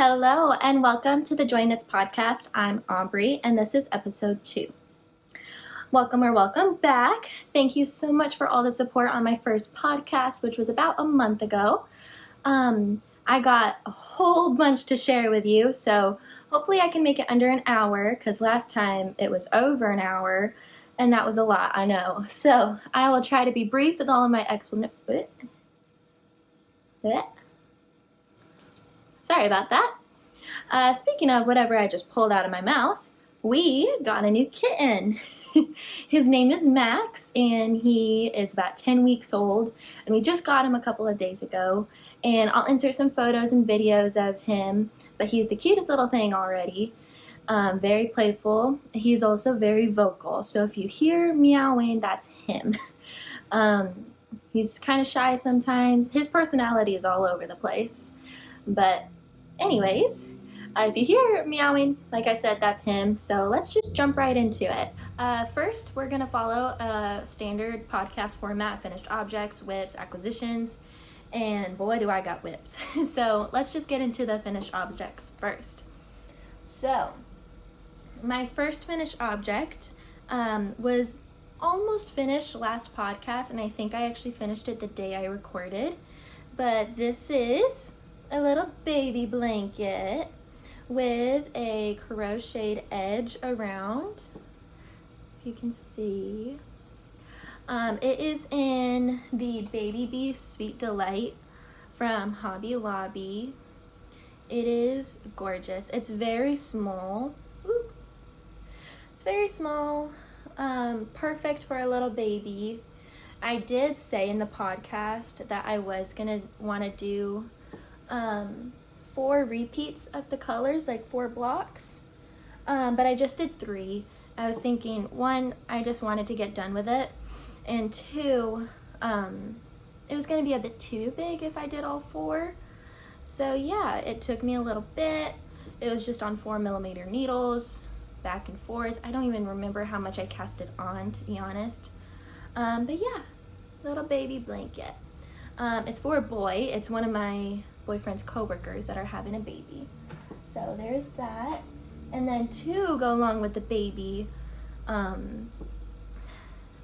Hello and welcome to the Joy Knits podcast. I'm Aubrey and this is episode 2. Welcome back. Thank you so much for all the support on my first podcast, which was about a month ago. I got a whole bunch to share with you, so hopefully I can make it under an hour because last time it was over an hour and that was a lot, I know. So I will try to be brief with all of my explanations. Sorry about that. Speaking of whatever I just pulled out of my mouth, we got a new kitten. His name is Max, and he is about 10 weeks old, and we just got him a couple of days ago, and I'll insert some photos and videos of him, but he's the cutest little thing already. Very playful. He's also very vocal, so if you hear meowing, that's him. He's kind of shy sometimes. His personality is all over the place. But anyways, if you hear meowing, like I said, that's him. So let's just jump right into it. First, we're going to follow a standard podcast format: finished objects, whips, acquisitions, and boy, do I got whips. So let's just get into the finished objects first. So my first finished object was almost finished last podcast, and I think I actually finished it the day I recorded. But this is a little baby blanket with a crocheted edge around, if you can see. It is in the Baby Bee Sweet Delight from Hobby Lobby. It is gorgeous. It's very small. Ooh. It's very small, perfect for a little baby. I did say in the podcast that I was gonna want to do 4 repeats of the colors, like 4 blocks, but I just did 3. I was thinking, 1, I just wanted to get done with it, and 2, it was going to be a bit too big if I did all 4. So yeah, it took me a little bit. It was just on 4mm needles, back and forth. I don't even remember how much I cast it on, to be honest. But yeah, little baby blanket. It's for a boy. It's one of my boyfriend's co-workers that are having a baby. So there's that. And then to go along with the baby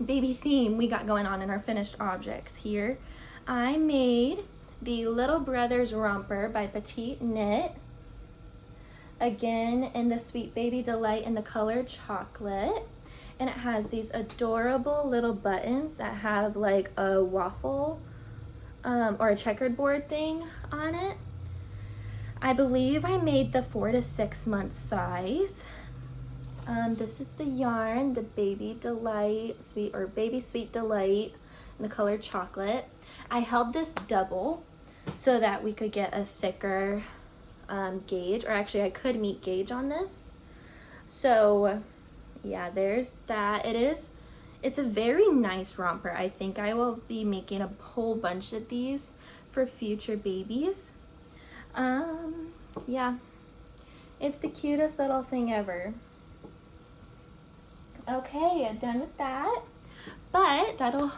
theme we got going on in our finished objects here, I made the Little Brothers Romper by Petite Knit. Again, in the Sweet Baby Delight in the color chocolate. And it has these adorable little buttons that have like a waffle or a checkered board thing on it. I believe I made the 4 to 6 month size. This is the yarn, the Baby Delight Baby Sweet Delight in the color chocolate. I held this double so that we could get a thicker gauge, or actually I could meet gauge on this. So yeah, there's that. It's a very nice romper. I think I will be making a whole bunch of these for future babies. Yeah, it's the cutest little thing ever. Okay, done with that. But that'll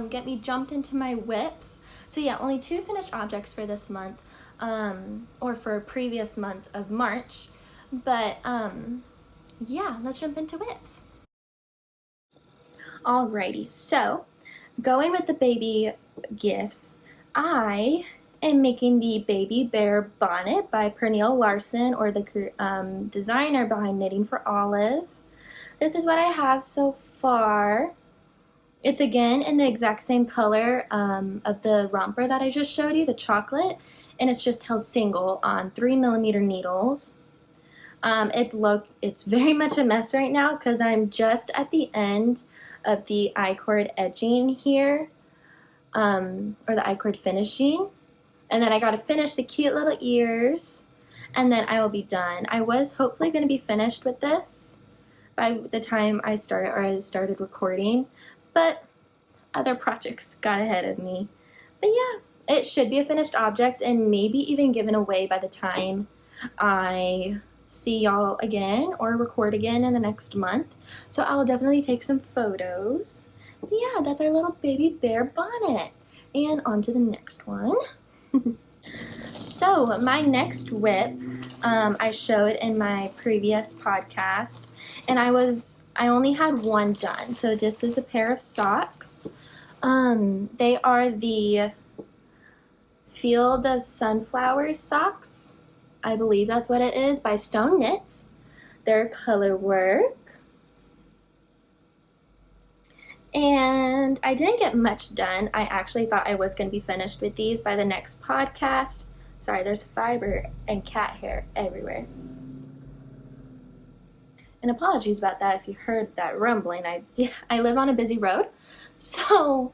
get me jumped into my whips. So yeah, only 2 finished objects for this month, or for previous month of March. But yeah, let's jump into whips. Alrighty, so going with the baby gifts, I am making the Baby Bear Bonnet by Pernille Larsen, or the designer behind Knitting for Olive. This is what I have so far. It's again in the exact same color of the romper that I just showed you, the chocolate, and it's just held single on 3mm needles. It's very much a mess right now because I'm just at the end of the I-cord edging here, or the I-cord finishing, and then I got to finish the cute little ears, and then I will be done. I was hopefully going to be finished with this by the time I started recording, but other projects got ahead of me. But yeah, it should be a finished object and maybe even given away by the time I see y'all again or record again in the next month. So I will definitely take some photos. But yeah, that's our little baby bear bonnet. And on to the next one. So my next whip, I showed in my previous podcast, and I only had one done. So this is a pair of socks. They are the Field of Sunflowers socks. I believe that's what it is, by Stone Knits. They're color work. And I didn't get much done. I actually thought I was going to be finished with these by the next podcast. Sorry, there's fiber and cat hair everywhere. And apologies about that if you heard that rumbling. I live on a busy road, so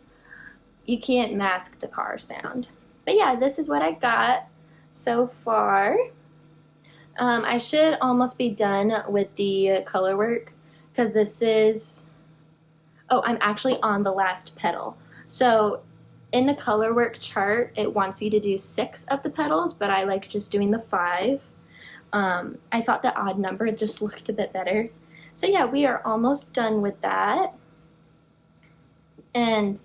you can't mask the car sound. But yeah, this is what I got so far. I should almost be done with the color work because this is... Oh, I'm actually on the last petal. So in the color work chart, it wants you to do 6 of the petals, but I like just doing the 5. I thought the odd number just looked a bit better. So yeah, we are almost done with that. And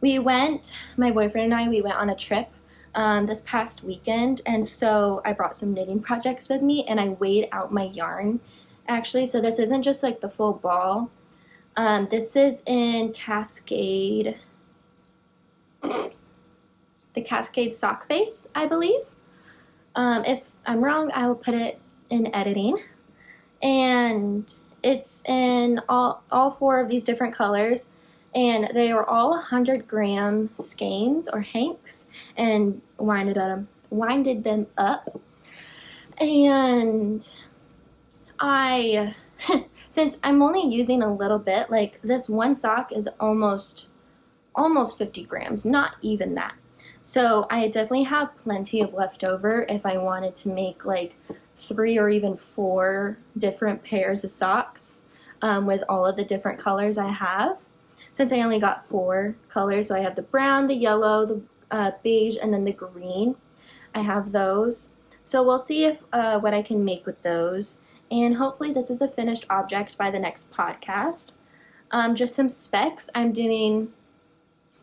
my boyfriend and I, we went on a trip this past weekend. And so I brought some knitting projects with me and I weighed out my yarn actually. So this isn't just like the full ball. This is in Cascade, the Cascade sock base, I believe. If I'm wrong, I will put it in editing. And it's in all 4 of these different colors. And they are all 100-gram skeins or hanks, and winded them up. And I, since I'm only using a little bit, like this one sock is almost 50 grams, not even that. So I definitely have plenty of leftover if I wanted to make like 3 or even 4 different pairs of socks with all of the different colors I have. Since I only got 4 colors, so I have the brown, the yellow, the beige, and then the green. I have those. So we'll see if what I can make with those. And hopefully this is a finished object by the next podcast. Just some specs. I'm doing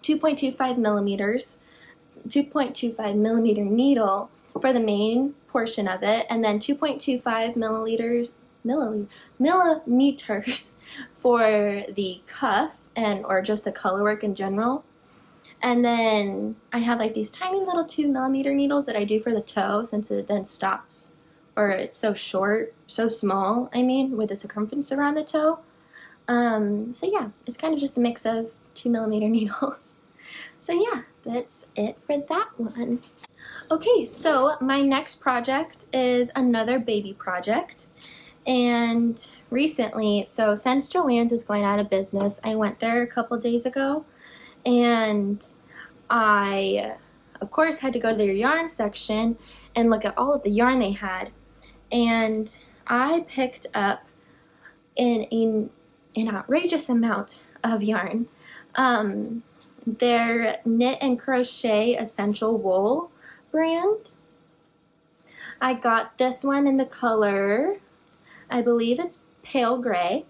2.25 millimeters, 2.25 millimeter needle for the main portion of it, and then 2.25 millimeters for the cuff or just the color work in general. And then I have like these tiny little 2 millimeter needles that I do for the toe, since it then stops, or it's so short, so small, with the circumference around the toe. So yeah, it's kind of just a mix of 2 millimeter needles. So yeah, that's it for that one. Okay, so my next project is another baby project. And recently, so since Joann's is going out of business, I went there a couple days ago, and I, of course, had to go to their yarn section and look at all of the yarn they had. And I picked up an outrageous amount of yarn. Their Knit and Crochet Essential Wool brand. I got this one in the color, I believe it's pale gray.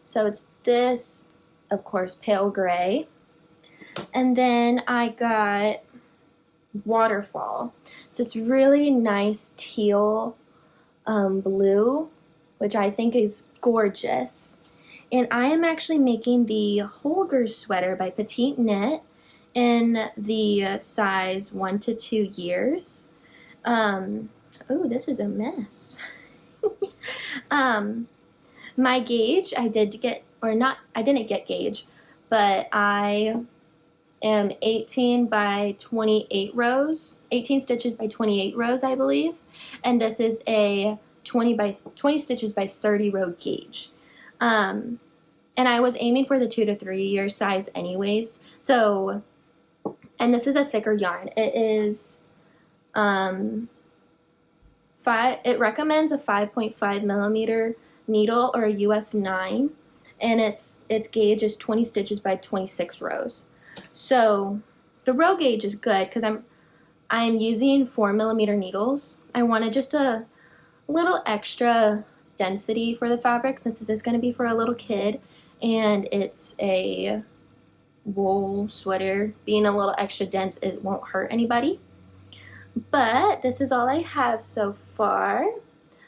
So it's this, of course, pale gray. And then I got Waterfall. It's this really nice teal blue, which I think is gorgeous. And I am actually making the Holger sweater by Petite Knit in the size 1 to 2 years. Oh, this is a mess. My gauge, I didn't get gauge, but I am 18 by 28 rows, 18 stitches by 28 rows, I believe. And this is a 20 stitches by 30 row gauge. And I was aiming for the 2 to 3 year size anyways. So, and this is a thicker yarn. It is, it recommends a 5.5 millimeter needle or a US 9, and its gauge is 20 stitches by 26 rows. So the row gauge is good because I'm using 4 millimeter needles. I wanted just a little extra density for the fabric, since this is going to be for a little kid and it's a wool sweater. Being a little extra dense, it won't hurt anybody. But this is all I have so far.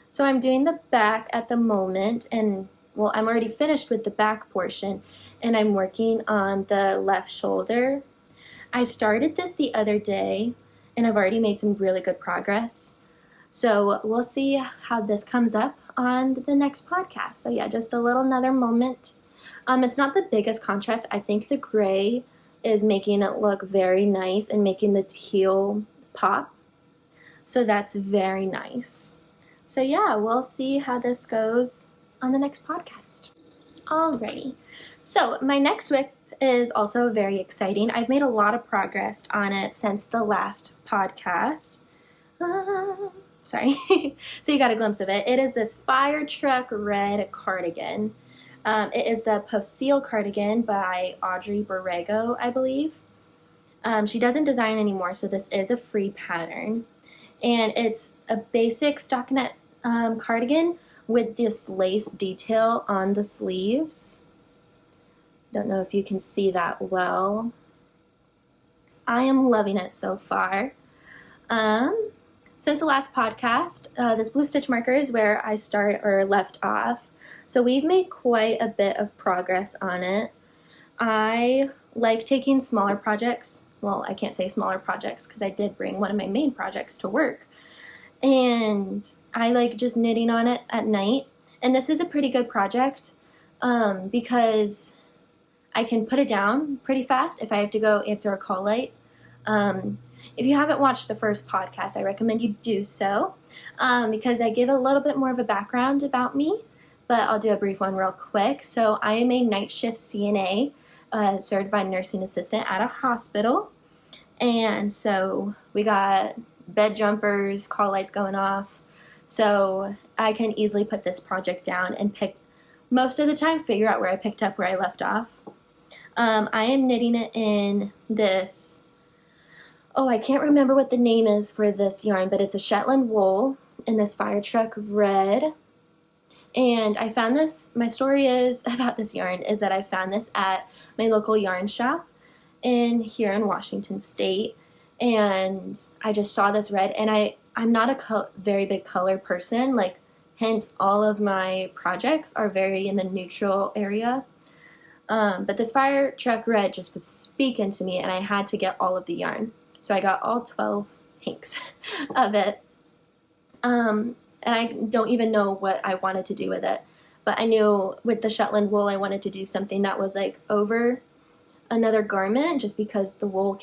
So I'm doing the back at the moment, and well, I'm already finished with the back portion, and I'm working on the left shoulder. I started this the other day, and I've already made some really good progress. So we'll see how this comes up on the next podcast. So yeah, just a little another moment. It's not the biggest contrast. I think the gray is making it look very nice and making the teal pop. So that's very nice. So yeah, we'll see how this goes on the next podcast. Alrighty. So my next whip is also very exciting. I've made a lot of progress on it since the last podcast. Sorry. So you got a glimpse of it. It is this fire truck red cardigan. It is the Porcelain cardigan by Audrey Borrego, I believe. She doesn't design anymore, so this is a free pattern. And it's a basic stockinette cardigan with this lace detail on the sleeves. Don't know if you can see that well. I am loving it so far. Since the last podcast, this blue stitch marker is where I left off. So we've made quite a bit of progress on it. I like taking smaller projects. Well, I can't say smaller projects because I did bring one of my main projects to work. And I like just knitting on it at night. And this is a pretty good project because I can put it down pretty fast if I have to go answer a call light. If you haven't watched the first podcast, I recommend you do so because I give a little bit more of a background about me, but I'll do a brief one real quick. So I am a night shift CNA, certified nursing assistant at a hospital. And so we got bed jumpers, call lights going off. So I can easily put this project down and most of the time, figure out where I picked up where I left off. I am knitting it in this, I can't remember what the name is for this yarn, but it's a Shetland wool in this fire truck red. And I found this, my story is about this yarn is that I found this at my local yarn shop here in Washington State. And I just saw this red, and I'm not a very big color person, hence all of my projects are very in the neutral area. But this fire truck red just was speaking to me, and I had to get all of the yarn. So I got all 12 hanks of it. And I don't even know what I wanted to do with it. But I knew with the Shetland wool, I wanted to do something that was over another garment, just because the wool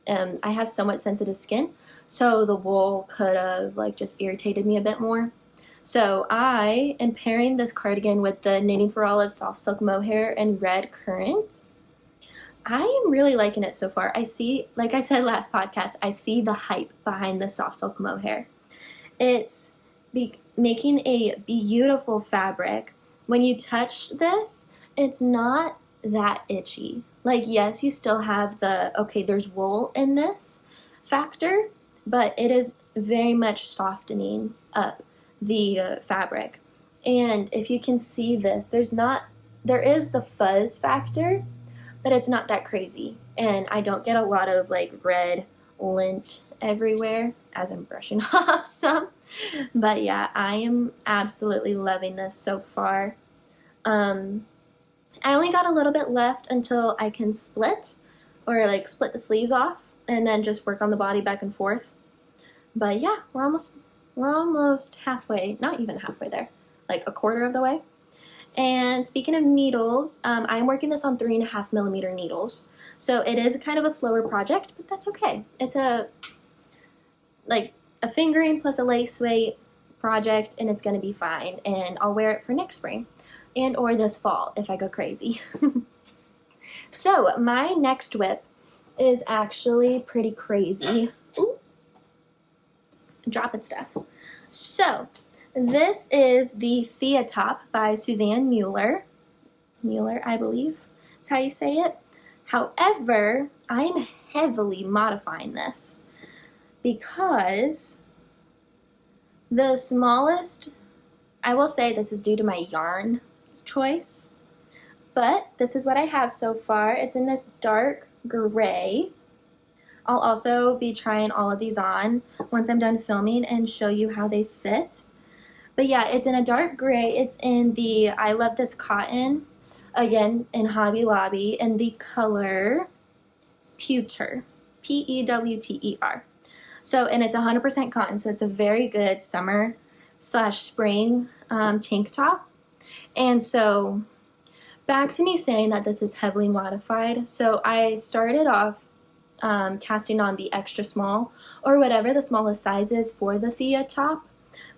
I have somewhat sensitive skin. So the wool could have just irritated me a bit more. So I am pairing this cardigan with the Knitting for Olive soft silk mohair and red currant. I am really liking it so far. I see, like I said last podcast, I see the hype behind the soft silk mohair. It's making a beautiful fabric. When you touch this, it's not that itchy. Yes, you still have there's wool in this factor, but it is very much softening up the fabric. And if you can see this, there is the fuzz factor, but it's not that crazy. And I don't get a lot of red lint everywhere as I'm brushing off some. But yeah, I am absolutely loving this so far. I only got a little bit left until I can split split the sleeves off and then just work on the body back and forth. But yeah, we're almost halfway, not even halfway there, a quarter of the way. And speaking of needles, I'm working this on 3.5 millimeter needles. So it is kind of a slower project, but that's okay. It's a fingering plus a lace weight project, and it's going to be fine. And I'll wear it for next spring and or this fall if I go crazy. So my next whip is actually pretty crazy. Ooh. Dropping stuff. So this is the Thea top by Suzanne Mueller. Mueller, I believe is how you say it. However, I am heavily modifying this because the smallest, I will say this is due to my yarn choice, but this is what I have so far. It's in this dark gray. I'll also be trying all of these on once I'm done filming and show you how they fit. But yeah, it's in a dark gray. It's in the I Love This Cotton, again, in Hobby Lobby, and the color Pewter, Pewter. So, and it's 100% cotton, so it's a very good summer / spring tank top. And so, back to me saying that this is heavily modified. So I started off casting on the extra small, or whatever the smallest size is for the Thea top,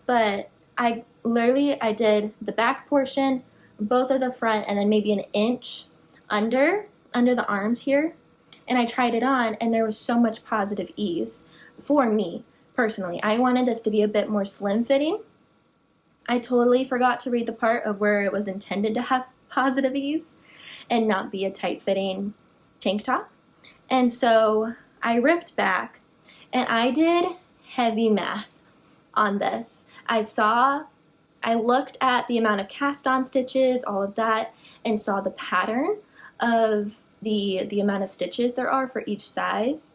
but I did the back portion, both of the front, and then maybe an inch under the arms here, and I tried it on, and there was so much positive ease for me personally. I wanted this to be a bit more slim fitting. I totally forgot to read the part of where it was intended to have positive ease and not be a tight fitting tank top. And so I ripped back and I did heavy math on this. I looked at the amount of cast on stitches, all of that, and saw the pattern of the amount of stitches there are for each size.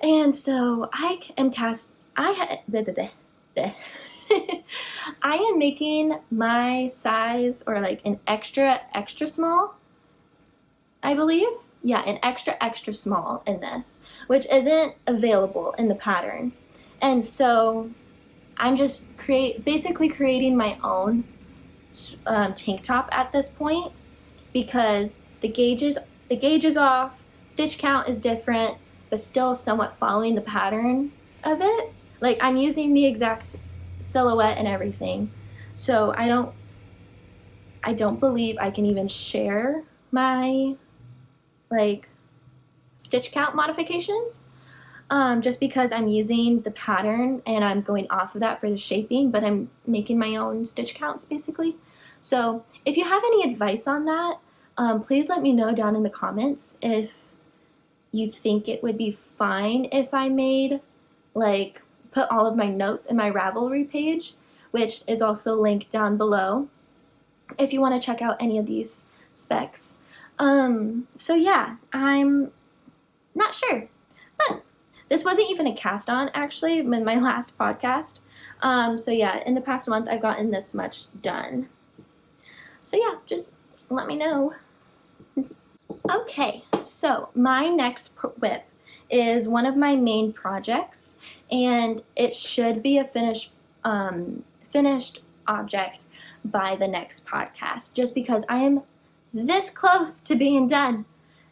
And so I am making my size, or like an extra small, I believe. Yeah, an extra small in this, which isn't available in the pattern. And so I'm just basically creating my own tank top at this point, because the gauge is off, stitch count is different, but still somewhat following the pattern of it. Like, I'm using the exact silhouette and everything, so I don't believe I can even share my like stitch count modifications, just because I'm using the pattern and I'm going off of that for the shaping, but I'm making my own stitch counts basically. So if you have any advice on that, please let me know down in the comments if you think it would be fine if I put all of my notes in my Ravelry page, which is also linked down below if you want to check out any of these specs. So yeah, I'm not sure, but this wasn't even a cast on actually in my last podcast. So yeah, in the past month I've gotten this much done. So yeah, just let me know. Okay, so my next whip is one of my main projects, and it should be a finished object by the next podcast, just because I am this close to being done.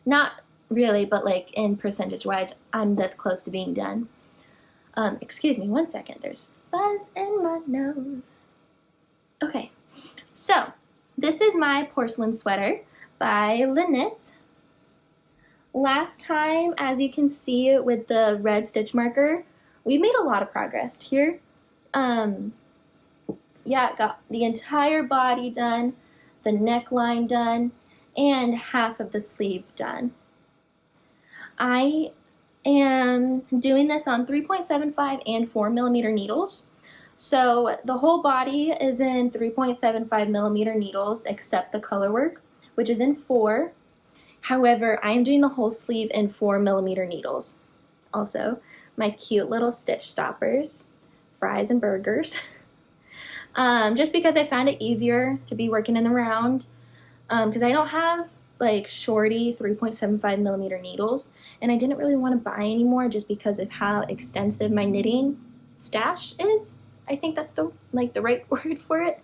Not really, but like in percentage wise, I'm this close to being done. Excuse me, one second, there's fuzz in my nose. Okay, so this is my porcelain sweater by Lynette. Last time, as you can see with the red stitch marker, we made a lot of progress here. Yeah, got the entire body done, the neckline done, and half of the sleeve done. I am doing this on 3.75 and 4mm needles. So the whole body is in 3.75mm needles except the color work, which is in 4. However, I am doing the whole sleeve in 4mm needles. Also, my cute little stitch stoppers, fries and burgers. Just because I found it easier to be working in the round, because I don't have like shorty 3.75mm needles, and I didn't really want to buy anymore just because of how extensive my knitting stash is. I think that's the right word for it.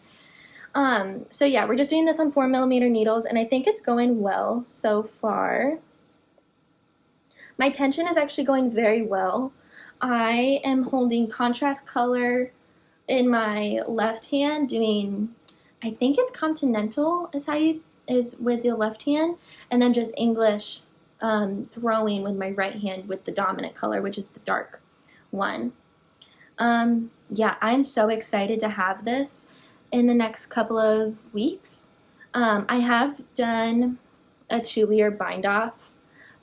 So yeah, we're just doing this on 4mm needles, and I think it's going well so far. My tension is actually going very well. I am holding contrast color in my left hand, doing, I think it's continental is with the left hand, and then just English throwing with my right hand with the dominant color, which is the dark one. Yeah, I'm so excited to have this in the next couple of weeks. I have done a 2-layer bind off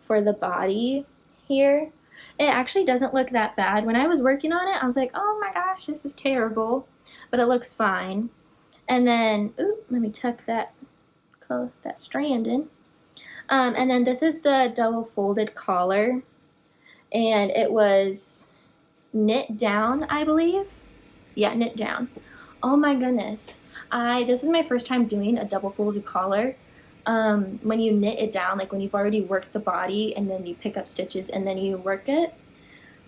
for the body here. It actually doesn't look that bad. When I was working on it, I was like, oh my gosh, this is terrible, but it looks fine. And then, let me tuck that strand in. And then this is the double folded collar, and it was knit down, I believe. Yeah, knit down. Oh my goodness. This is my first time doing a double folded collar. When you knit it down, like when you've already worked the body and then you pick up stitches and then you work it.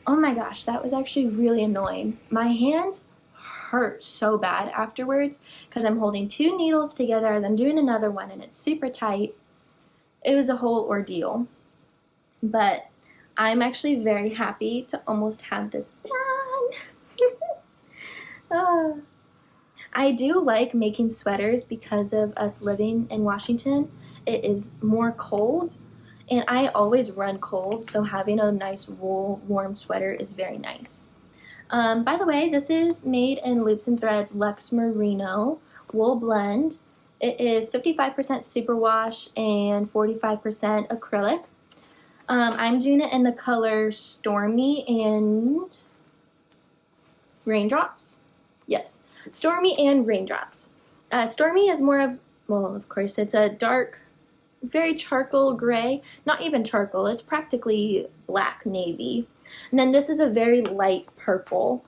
Oh my gosh, that was actually really annoying. My hands hurt so bad afterwards because I'm holding 2 needles together as I'm doing another one and it's super tight. It was a whole ordeal. But I'm actually very happy to almost have this done. I do like making sweaters because of us living in Washington. It is more cold, and I always run cold, so having a nice wool warm sweater is very nice. By the way, this is made in Loops and Threads Luxe Merino wool blend. It is 55% superwash and 45% acrylic. I'm doing it in the color Stormy and Raindrops. Yes. Stormy and Raindrops. Stormy is more of, well, of course, it's a dark, very charcoal gray. Not even charcoal, it's practically black navy. And then this is a very light purple.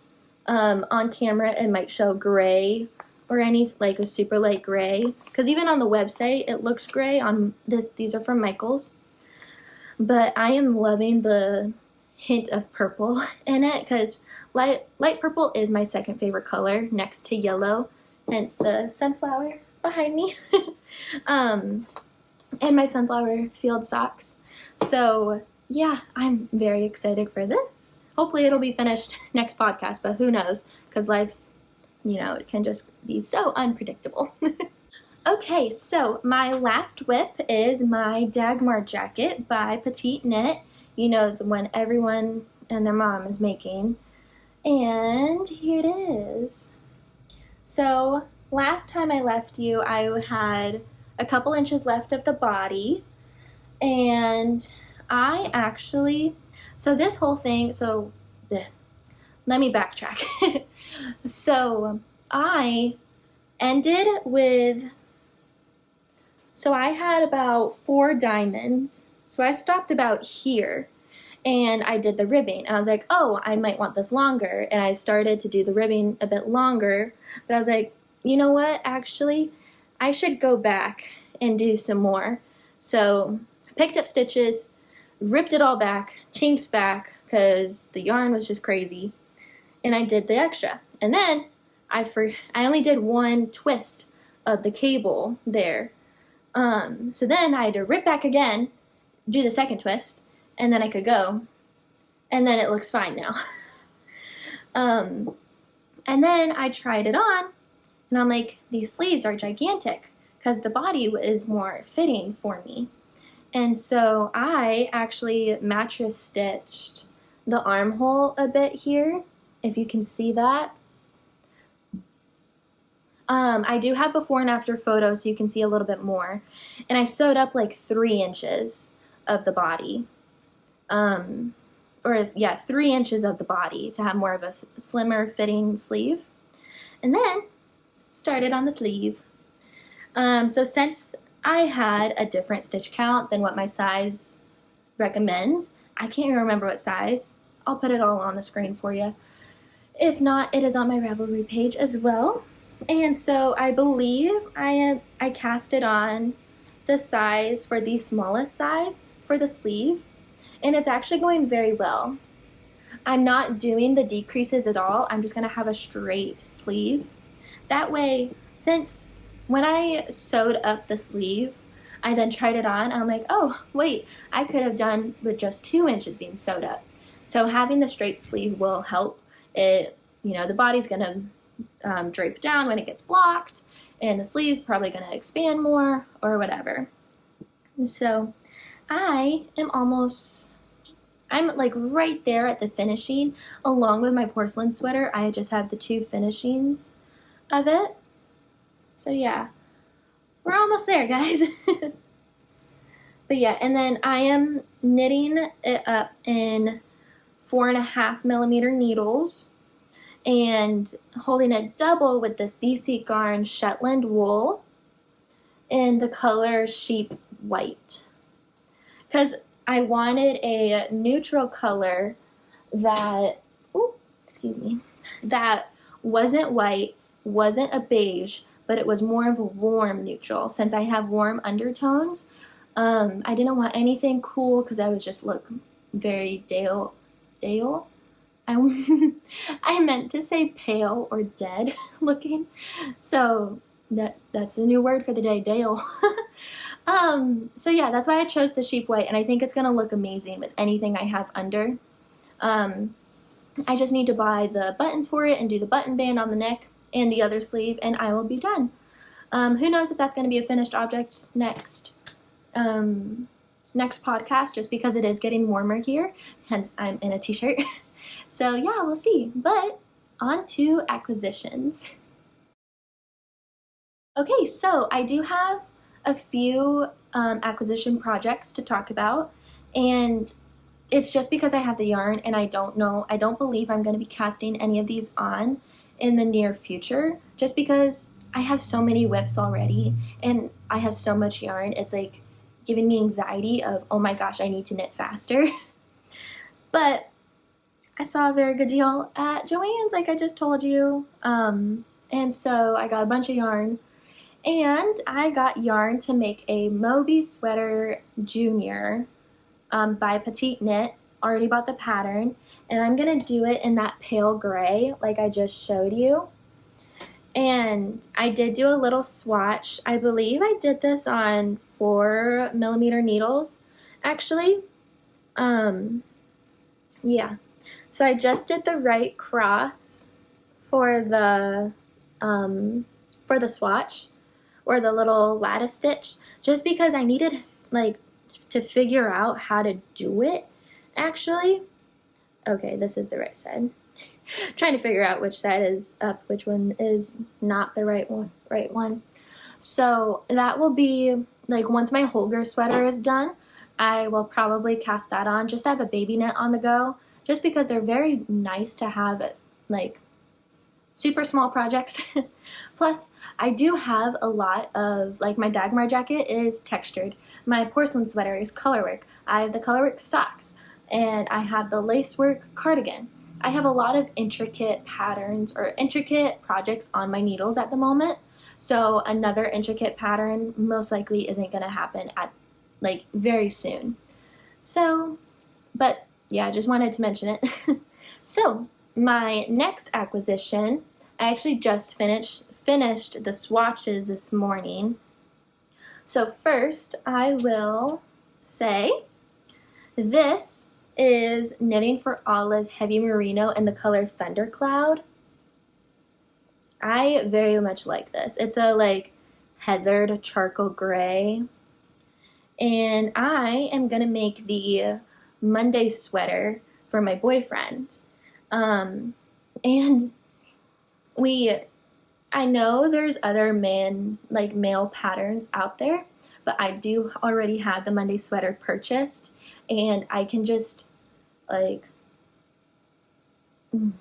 On camera, it might show gray or any, like a super light gray. Because even on the website, it looks gray. On this, these are from Michaels. But I am loving the hint of purple in it because light purple is my second favorite color next to yellow, hence the sunflower behind me. And my sunflower field socks. So yeah, I'm very excited for this. Hopefully it'll be finished next podcast, but who knows, because life, you know, it can just be so unpredictable. Okay, so my last whip is my Dagmar jacket by Petite Knit. You know, the one everyone and their mom is making. And here it is. So last time I left you, I had a couple inches left of the body. And I actually, so this whole thing, let me backtrack. So I ended with, so I had about 4 diamonds. So I stopped about here and I did the ribbing. I was like, oh, I might want this longer. And I started to do the ribbing a bit longer. But I was like, you know what? Actually, I should go back and do some more. So I picked up stitches, ripped it all back, chinked back because the yarn was just crazy. And I did the extra. And then I only did 1 twist of the cable there. So then I had to rip back again, do the second twist, and then I could go. And then it looks fine now. And then I tried it on, and I'm like, these sleeves are gigantic because the body is more fitting for me. And so I actually mattress stitched the armhole a bit here, if you can see that. I do have before and after photos so you can see a little bit more. And I sewed up like 3 inches of the body. 3 inches of the body to have more of a slimmer fitting sleeve. And then started on the sleeve. So since I had a different stitch count than what my size recommends, I can't even remember what size. I'll put it all on the screen for you. If not, it is on my Ravelry page as well. And so I believe I cast it on the size for the smallest size for the sleeve, and it's actually going very well. I'm not doing the decreases at all. I'm just going to have a straight sleeve. That way, since when I sewed up the sleeve, I then tried it on, I'm like, oh, wait, I could have done with just 2 inches being sewed up. So having the straight sleeve will help it, you know, the body's going to drape down when it gets blocked, and the sleeve's probably going to expand more or whatever. So I'm like right there at the finishing along with my porcelain sweater. I just have the 2 finishings of it. So yeah, we're almost there, guys. But yeah, and then I am knitting it up in 4.5 millimeter needles and holding it double with this BC Yarn Shetland wool in the color Sheep White. Because I wanted a neutral color that, excuse me, that wasn't white, wasn't a beige, but it was more of a warm neutral. Since I have warm undertones, I didn't want anything cool because I would just look very Dale. I, I meant to say pale or dead looking. So that's the new word for the day, Dale. So yeah, that's why I chose the sheep white, and I think it's going to look amazing with anything I have under. I just need to buy the buttons for it and do the button band on the neck and the other sleeve, and I will be done. Who knows if that's going to be a finished object next podcast, just because it is getting warmer here, hence I'm in a t-shirt. So yeah, we'll see. But on to acquisitions. Okay, so I do have a few acquisition projects to talk about, and it's just because I have the yarn and I don't believe I'm going to be casting any of these on in the near future, just because I have so many whips already and I have so much yarn. It's like giving me anxiety of, oh my gosh, I need to knit faster. But I saw a very good deal at Joann's, like I just told you, and so I got a bunch of yarn, and I got yarn to make a Moby Sweater Junior by Petite Knit. Already bought the pattern, and I'm going to do it in that pale gray like I just showed you. And I did do a little swatch. I believe I did this on 4mm needles, actually. Yeah. So I just did the right cross for the swatch, or the little lattice stitch, just because I needed like to figure out how to do it, actually. Okay, this is the right side. Trying to figure out which side is up, which one is not the right one. So that will be, like, once my Holger sweater is done, I will probably cast that on, just to have a baby knit on the go, just because they're very nice to have, like, super small projects. Plus, I do have a lot of, like, my Dagmar jacket is textured. My porcelain sweater is colorwork. I have the colorwork socks, and I have the lacework cardigan. I have a lot of intricate patterns or intricate projects on my needles at the moment, so another intricate pattern most likely isn't going to happen at, like, very soon. So, but yeah, I just wanted to mention it. So, my next acquisition, I actually just finished the swatches this morning. So first, I will say this is Knitting for Olive Heavy Merino in the color Thundercloud. I very much like this. It's a, like, heathered charcoal gray. And I am going to make the Monday sweater for my boyfriend. And I know there's other male patterns out there, but I do already have the Monday sweater purchased, and I can just, like,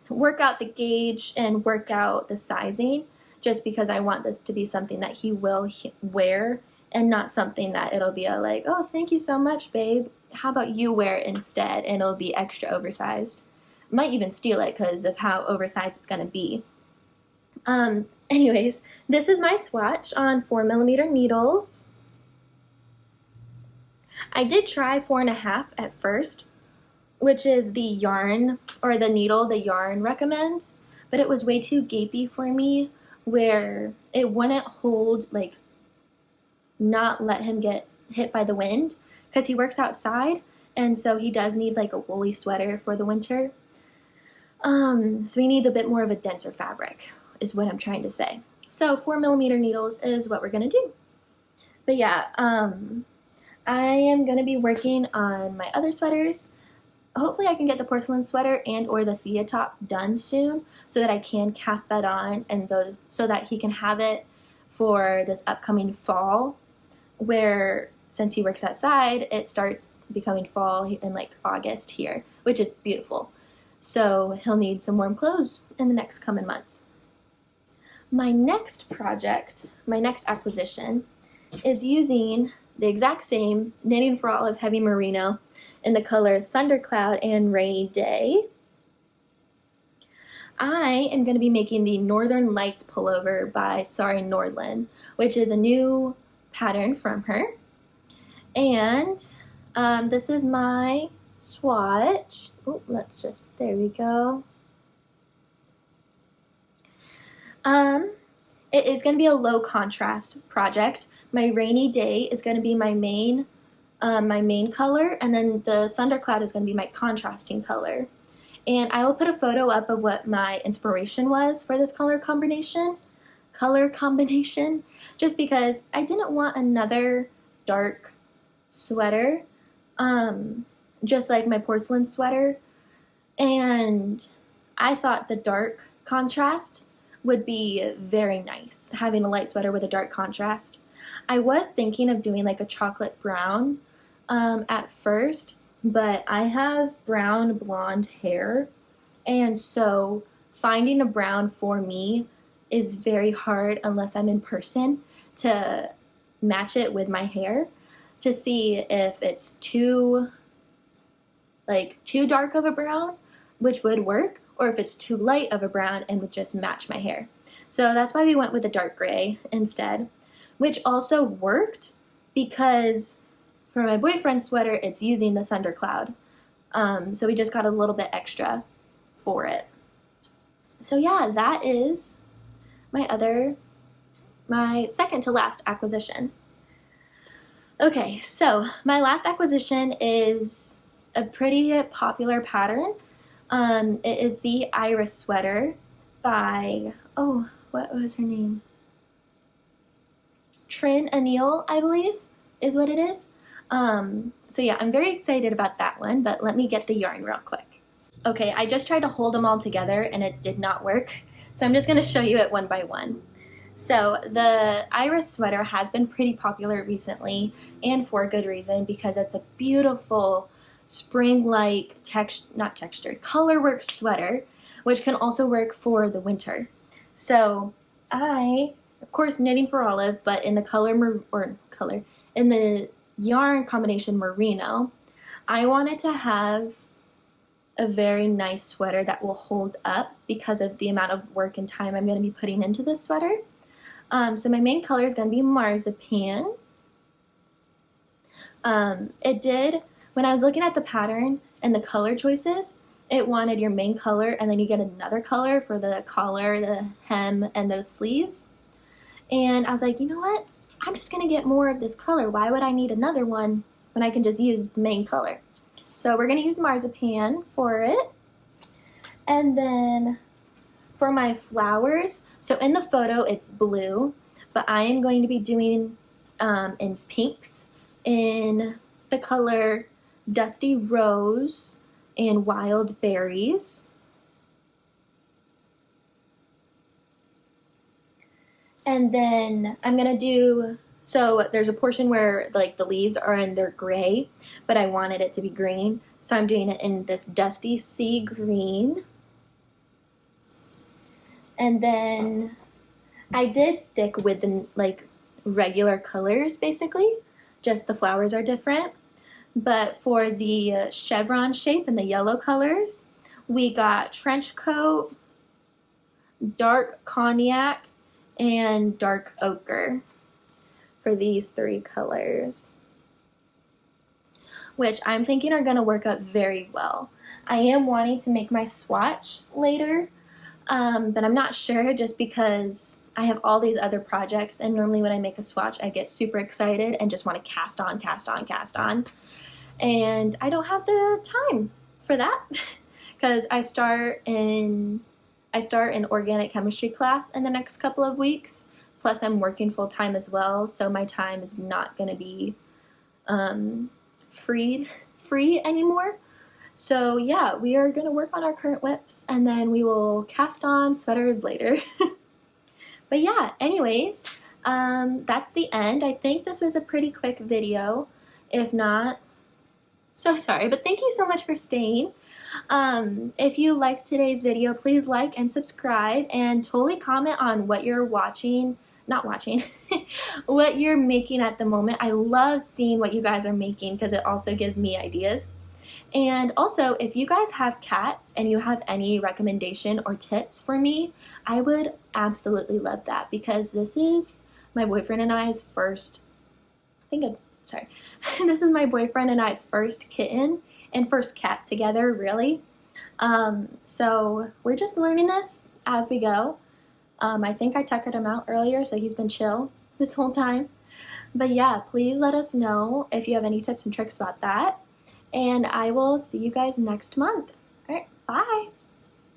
work out the gauge and work out the sizing, just because I want this to be something that he will wear, and not something that it'll be a, like, oh, thank you so much, babe, how about you wear it instead, and it'll be extra oversized. Might even steal it because of how oversized it's going to be. Anyways, this is my swatch on 4mm needles. I did try 4.5 at first, which is the yarn, or the needle the yarn recommends, but it was way too gapey for me, where it wouldn't hold, like, not let him get hit by the wind, because he works outside, and so he does need, like, a woolly sweater for the winter. So he needs a bit more of a denser fabric, is what I'm trying to say. So 4mm needles is what we're going to do. But yeah, I am going to be working on my other sweaters. Hopefully I can get the porcelain sweater and or the Thea top done soon, so that I can cast that on, and so that he can have it for this upcoming fall, where since he works outside, it starts becoming fall in, like, August here, which is beautiful. So he'll need some warm clothes in the next coming months. My next project, my next acquisition, is using the exact same Knitting for Olive Heavy Merino in the color Thundercloud and Rainy Day. I am going to be making the Northern Lights pullover by Sari Nordland, which is a new pattern from her. And this is my swatch. Oh, there we go. It is going to be a low contrast project. My Rainy Day is going to be my main color, and then the Thundercloud is going to be my contrasting color. And I will put a photo up of what my inspiration was for this color combination, just because I didn't want another dark sweater, just like my porcelain sweater, and I thought the dark contrast would be very nice, having a light sweater with a dark contrast. I was thinking of doing like a chocolate brown at first, but I have brown blonde hair, and so finding a brown for me is very hard unless I'm in person to match it with my hair to see if it's too dark of a brown, which would work, or if it's too light of a brown and would just match my hair. So that's why we went with a dark gray instead, which also worked because for my boyfriend's sweater, it's using the Thundercloud. So we just got a little bit extra for it. So yeah, that is my second to last acquisition. Okay, so my last acquisition is a pretty popular pattern. It is the Iris sweater by, what was her name? Trin Anil, I believe, is what it is. So yeah, I'm very excited about that one, but let me get the yarn real quick. Okay, I just tried to hold them all together and it did not work. So I'm just going to show you it one by one. So the Iris sweater has been pretty popular recently, and for a good reason, because it's a beautiful spring-like colorwork sweater, which can also work for the winter. So I, of course, Knitting for Olive, but in the in the yarn combination merino, I wanted to have a very nice sweater that will hold up because of the amount of work and time I'm going to be putting into this sweater. So my main color is going to be marzipan. When I was looking at the pattern and the color choices, it wanted your main color and then you get another color for the collar, the hem, and those sleeves. And I was like, you know what? I'm just going to get more of this color. Why would I need another one when I can just use the main color? So we're going to use marzipan for it. And then for my flowers, so in the photo it's blue, but I am going to be doing in pinks in the color Dusty Rose and Wild Berries. And then I'm going to do, so there's a portion where like the leaves are in their gray, but I wanted it to be green. So I'm doing it in this Dusty Sea Green. And then I did stick with the like regular colors basically, just the flowers are different. But for the chevron shape and the yellow colors, we got trench coat, dark cognac, and dark ochre for these three colors, which I'm thinking are going to work out very well. I am wanting to make my swatch later, but I'm not sure just because I have all these other projects, and normally when I make a swatch I get super excited and just want to cast on, and I don't have the time for that because I start an organic chemistry class in the next couple of weeks, plus I'm working full-time as well, so my time is not going to be free anymore. So yeah, we are going to work on our current whips and then we will cast on sweaters later. But yeah, anyways, that's the end. I think this was a pretty quick video. If not, so sorry, but thank you so much for staying. If you liked today's video, please like and subscribe and totally comment on what you're watching not watching, what you're making at the moment. I love seeing what you guys are making because it also gives me ideas. And also, if you guys have cats and you have any recommendation or tips for me, I would absolutely love that, because this is my boyfriend and I's first, this is my boyfriend and I's first kitten and first cat together, really. So we're just learning this as we go. I think I tuckered him out earlier, so he's been chill this whole time. But yeah, please let us know if you have any tips and tricks about that. And I will see you guys next month. All right, bye.